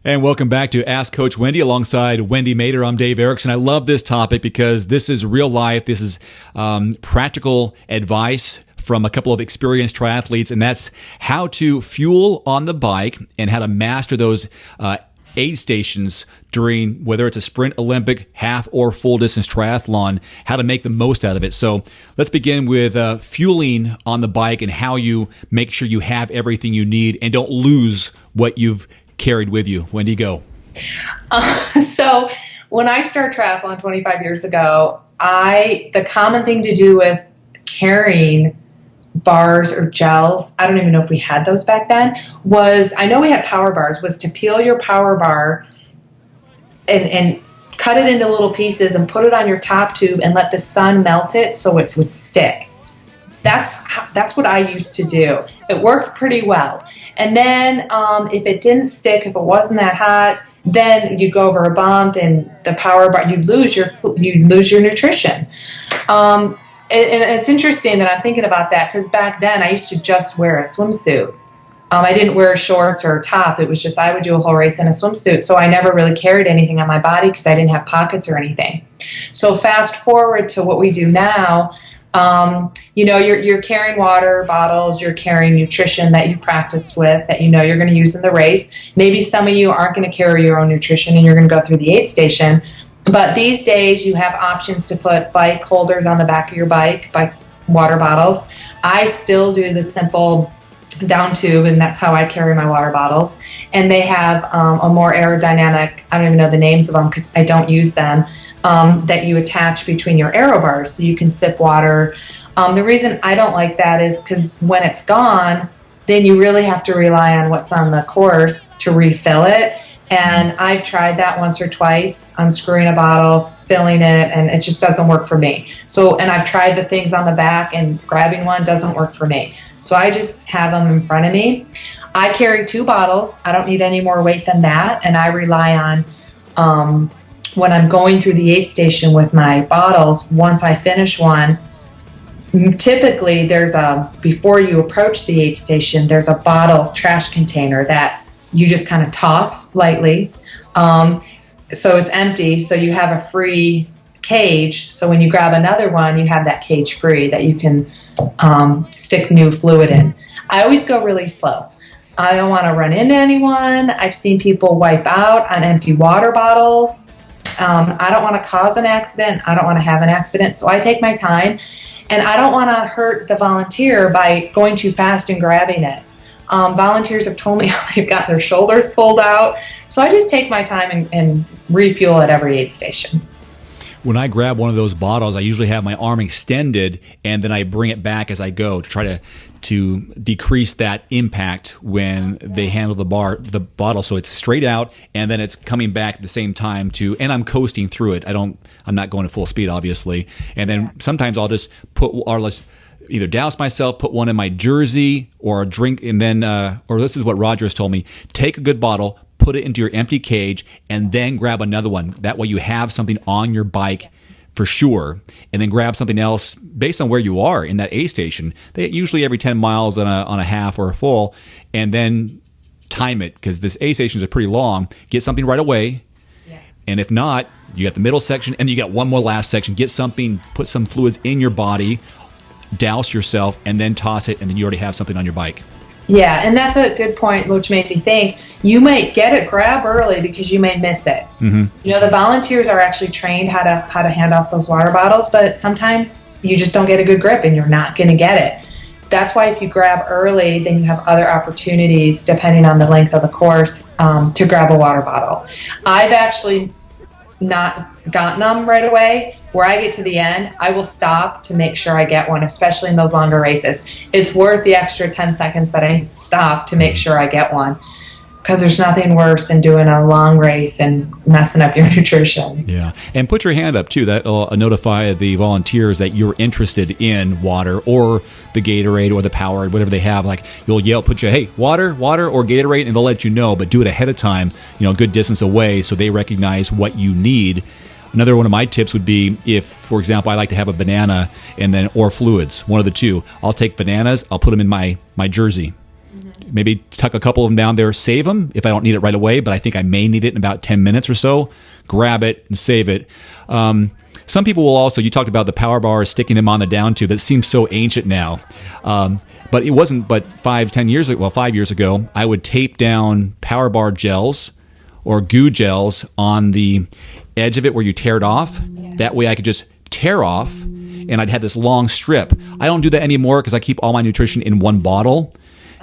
And welcome back to Ask Coach Wendy alongside Wendy Mader. I'm Dave Erickson. I love this topic because this is real life. This is practical advice from a couple of experienced triathletes, and that's how to fuel on the bike and how to master those aid stations during whether it's a sprint, Olympic, half, or full distance triathlon, how to make the most out of it. So let's begin with fueling on the bike and how you make sure you have everything you need and don't lose what you've carried with you. Wendy, go. So when I started triathlon 25 years ago, the common thing to do with carrying bars or gels, I don't even know if we had those back then, I know we had power bars, was to peel your power bar and cut it into little pieces and put it on your top tube and let the sun melt it so it would stick. That's what I used to do. It worked pretty well. And then if it didn't stick, if it wasn't that hot, then you'd go over a bump and the power bar, you'd lose your nutrition. And it's interesting that I'm thinking about that because back then I used to just wear a swimsuit. I didn't wear shorts or a top. It was just I would do a whole race in a swimsuit. So I never really carried anything on my body because I didn't have pockets or anything. So fast forward to what we do now. You're carrying water bottles, you're carrying nutrition that you've practiced with, that you know you're going to use in the race. Maybe some of you aren't going to carry your own nutrition and you're going to go through the aid station. But these days you have options to put bike holders on the back of your bike water bottles. I still do the simple down tube, and that's how I carry my water bottles. And they have a more aerodynamic, I don't even know the names of them because I don't use them, that you attach between your aero bars so you can sip water. The reason I don't like that is because when it's gone, then you really have to rely on what's on the course to refill it. And I've tried that once or twice, unscrewing a bottle, filling it, and it just doesn't work for me. And I've tried the things on the back, and grabbing one doesn't work for me. So I just have them in front of me. I carry 2 bottles. I don't need any more weight than that. And I rely on, when I'm going through the aid station with my bottles, once I finish one, typically before you approach the aid station, there's a bottle trash container that you just kind of toss lightly. So it's empty. So you have a free cage. So when you grab another one, you have that cage free that you can stick new fluid in. I always go really slow. I don't want to run into anyone. I've seen people wipe out on empty water bottles. I don't want to cause an accident. I don't want to have an accident. So I take my time, and I don't want to hurt the volunteer by going too fast and grabbing it. Volunteers have told me they've got their shoulders pulled out. So I just take my time and refuel at every aid station. When I grab one of those bottles, I usually have my arm extended, and then I bring it back as I go to try to decrease that impact when they handle the bottle. So it's straight out, and then it's coming back at the same time and I'm coasting through it. I'm not going at full speed, obviously. And then sometimes I'll just either douse myself, put one in my jersey or a drink, and then, or this is what Roger has told me, take a good bottle, put it into your empty cage, and then grab another one. That way you have something on your bike for sure, and then grab something else based on where you are in that aid station. They usually every 10 miles on a half or a full, and then time it, because this aid stations are pretty long. Get something right away, and if not, you got the middle section, and you got one more last section. Get something, put some fluids in your body, douse yourself, and then toss it, and then you already have something on your bike. Yeah, and that's a good point, which made me think you might grab early because you may miss it. Mm-hmm. The volunteers are actually trained how to hand off those water bottles, but sometimes you just don't get a good grip and you're not going to get it. That's why if you grab early, then you have other opportunities, depending on the length of the course, to grab a water bottle. I've actually not gotten them right away. Where I get to the end, I will stop to make sure I get one, especially in those longer races. It's worth the extra 10 seconds that I stop to make sure I get one, because there's nothing worse than doing a long race and messing up your nutrition. Yeah, and put your hand up too. That'll notify the volunteers that you're interested in water or the Gatorade or the Powerade, whatever they have. Like you'll yell, hey, water or Gatorade, and they'll let you know. But do it ahead of time, a good distance away, so they recognize what you need. Another one of my tips would be if, for example, I like to have a banana or fluids, one of the two. I'll take bananas, I'll put them in my jersey. Mm-hmm. maybe tuck a couple of them down there, save them if I don't need it right away, but I think I may need it in about 10 minutes or so. Grab it and save it. Some people will also, you talked about the power bars, sticking them on the down tube. That seems so ancient now. But it wasn't but 5 years ago, I would tape down power bar gels or goo gels on the edge of it where you tear it off. That way I could just tear off and I'd have this long strip. I don't do that anymore because I keep all my nutrition in one bottle.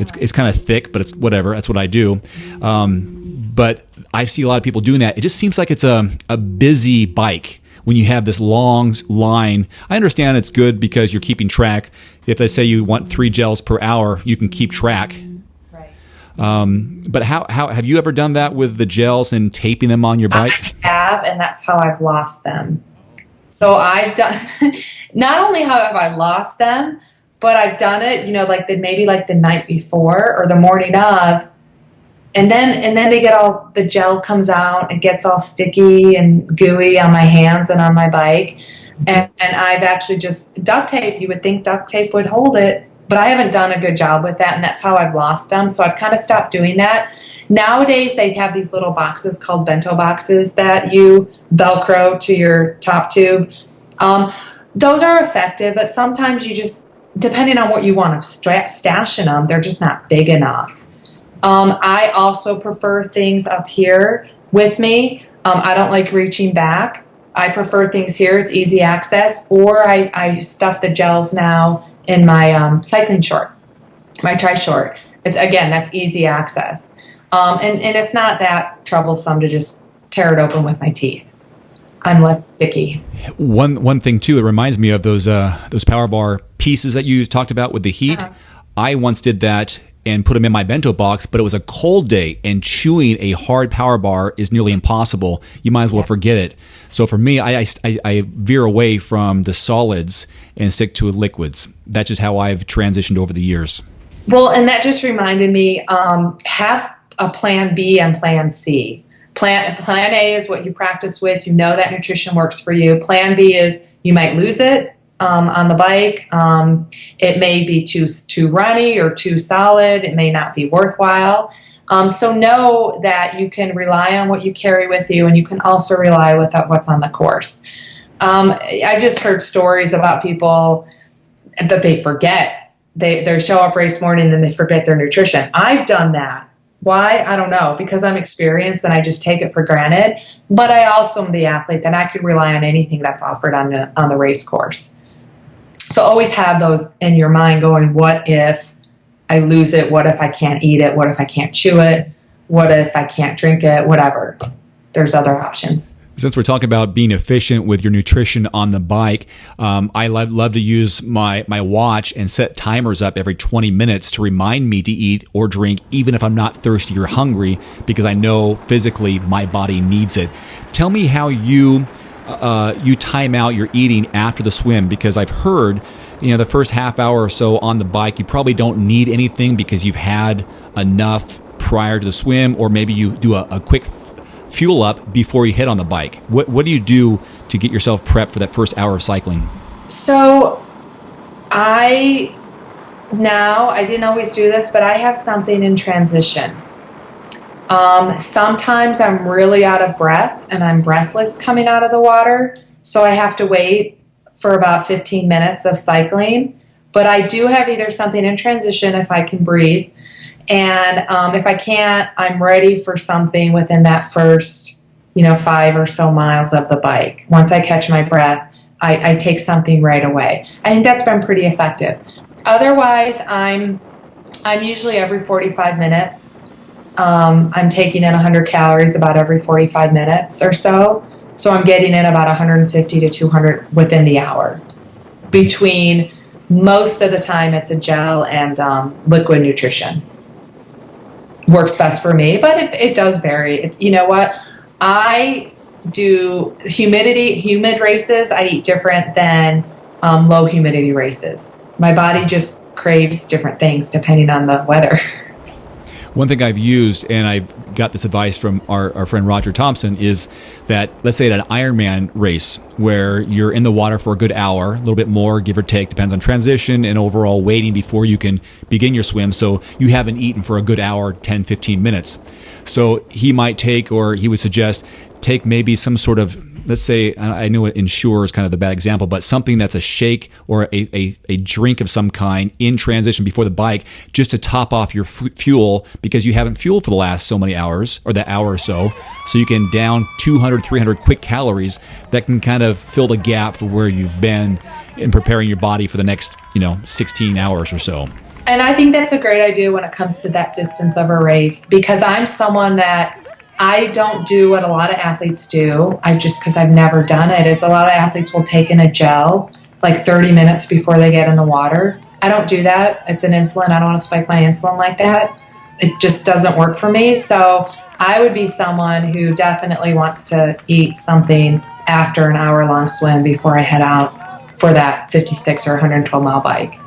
It's kind of thick, but it's whatever. That's what I do. But I see a lot of people doing that. It just seems like it's a busy bike when you have this long line. I understand it's good because you're keeping track. If they say you want 3 gels per hour, you can keep track. Right. But how have you ever done that with the gels and taping them on your bike? I have, and that's how I've lost them. So I've done, not only how have I lost them, but I've done it, like maybe the night before or the morning of, and then they get all, the gel comes out, it gets all sticky and gooey on my hands and on my bike. And I've actually just duct tape. You would think duct tape would hold it, but I haven't done a good job with that, and that's how I've lost them. So I've kind of stopped doing that. Nowadays, they have these little boxes called bento boxes that you Velcro to your top tube. Those are effective, but sometimes you just, depending on what you want to stash in them, they're just not big enough. I also prefer things up here with me. I don't like reaching back. I prefer things here. It's easy access. Or I stuff the gels now in my cycling short, my tri short. That's easy access. And it's not that troublesome to just tear it open with my teeth. I'm less sticky. One thing too, it reminds me of those power bar pieces that you talked about with the heat. Uh-huh. I once did that and put them in my bento box, but it was a cold day and chewing a hard power bar is nearly impossible. You might as well forget it. So for me, I veer away from the solids and stick to liquids. That's just how I've transitioned over the years. Well, and that just reminded me, have a plan B and plan C. Plan A is what you practice with. You know that nutrition works for you. Plan B is you might lose it on the bike. It may be too runny or too solid. It may not be worthwhile. So know that you can rely on what you carry with you, and you can also rely with what's on the course. I just heard stories about people that they forget. They show up race morning and they forget their nutrition. I've done that. Why? I don't know, because I'm experienced and I just take it for granted. But I also am the athlete that I could rely on anything that's offered on the race course. So always have those in your mind going, what if I lose it? What if I can't eat it? What if I can't chew it? What if I can't drink it? Whatever. There's other options. Since we're talking about being efficient with your nutrition on the bike, I love to use my watch and set timers up every 20 minutes to remind me to eat or drink, even if I'm not thirsty or hungry, because I know physically my body needs it. Tell me how you time out your eating after the swim, because I've heard, the first half hour or so on the bike, you probably don't need anything because you've had enough prior to the swim, or maybe you do a quick fuel up before you hit on the bike. What do you do to get yourself prepped for that first hour of cycling? So I didn't always do this, but I have something in transition. Sometimes I'm really out of breath and I'm breathless coming out of the water, so I have to wait for about 15 minutes of cycling. But I do have either something in transition if I can breathe, and if I can't, I'm ready for something within that first, 5 or so miles of the bike. Once I catch my breath, I take something right away. I think that's been pretty effective. Otherwise, I'm usually every 45 minutes. I'm taking in 100 calories about every 45 minutes or so. So I'm getting in about 150 to 200 within the hour. Between most of the time, it's a gel and liquid nutrition. Works best for me, but it does vary. You know what? I do humid races. I eat different than low humidity races. My body just craves different things depending on the weather. One thing I've used, and I've got this advice from our friend Roger Thompson, is that, let's say at an Ironman race where you're in the water for a good hour, a little bit more, give or take, depends on transition and overall waiting before you can begin your swim. So you haven't eaten for a good hour, 10, 15 minutes. So he might take, or he would suggest, take maybe some sort of, let's say, I know Ensure is kind of the bad example, but something that's a shake or a drink of some kind in transition before the bike, just to top off your fuel, because you haven't fueled for the last so many hours, or that hour or so. So you can down 200, 300 quick calories that can kind of fill the gap for where you've been in preparing your body for the next, 16 hours or so. And I think that's a great idea when it comes to that distance of a race, because I'm someone that I don't do what a lot of athletes do. Because I've never done it, is a lot of athletes will take in a gel like 30 minutes before they get in the water. I don't do that. It's an insulin. I don't want to spike my insulin like that. It just doesn't work for me. So I would be someone who definitely wants to eat something after an hour-long swim before I head out for that 56 or 112-mile bike.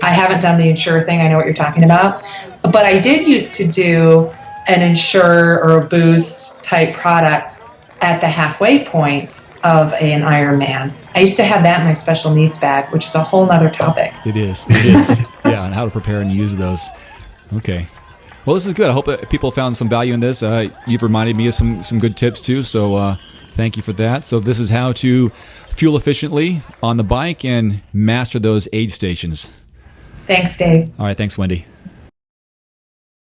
I haven't done the Ensure thing. I know what you're talking about. But I did used to do an Ensure or a Boost type product at the halfway point of an Ironman. I used to have that in my special needs bag, which is a whole nother topic. It is. Yeah, and how to prepare and use those. Okay. Well, this is good. I hope that people found some value in this. You've reminded me of some good tips too, so thank you for that. So this is how to fuel efficiently on the bike and master those aid stations. Thanks, Dave. All right, thanks, Wendy.